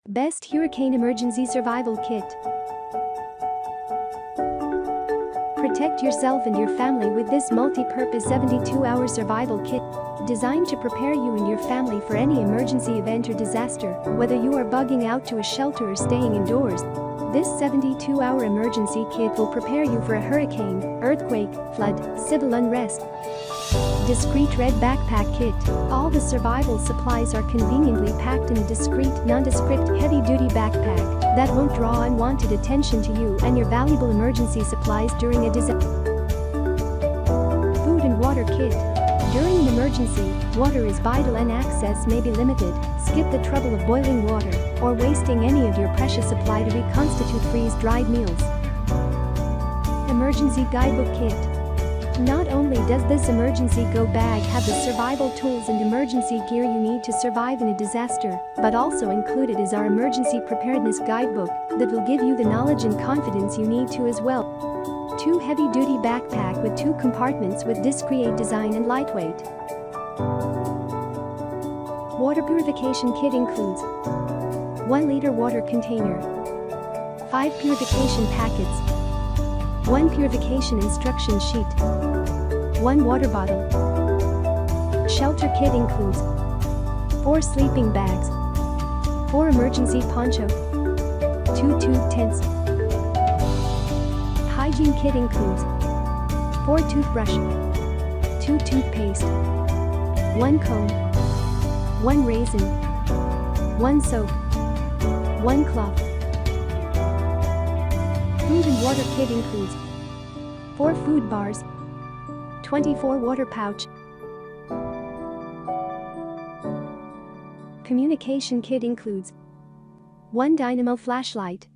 Best Hurricane Emergency Survival Kit. Protect yourself and your family with this multi-purpose 72-hour survival kit, designed to prepare you and your family for any emergency event or disaster, whether you are bugging out to a shelter or staying indoors. This 72-hour emergency kit will prepare you for a hurricane, earthquake, flood, civil unrest. Discreet red backpack kit. All the survival supplies are conveniently packed in a discreet, nondescript, heavy-duty backpack that won't draw unwanted attention to you and your valuable emergency supplies during a disaster. Food and water kit. During an emergency, water is vital and access may be limited. Skip the trouble of boiling water or wasting any of your precious supply to reconstitute freeze-dried meals. Emergency guidebook kit. Not only does this emergency go bag have the survival tools and emergency gear you need to survive in a disaster, but also included is our emergency preparedness guidebook that will give you the knowledge and confidence you need to as well. 2 heavy-duty backpack with 2 compartments with discreet design and lightweight. Water purification kit includes 1 liter water container, 5 purification packets, 1 purification instruction sheet, 1 water bottle. Shelter kit includes 4 sleeping bags, 4 emergency poncho, 2 tube tents. Hygiene kit includes 4 toothbrush, 2 toothpaste, 1 comb, 1 raisin, 1 soap, 1 cloth. Food and water kit includes 4 food bars, 24 water pouch. Communication kit includes 1 dynamo flashlight,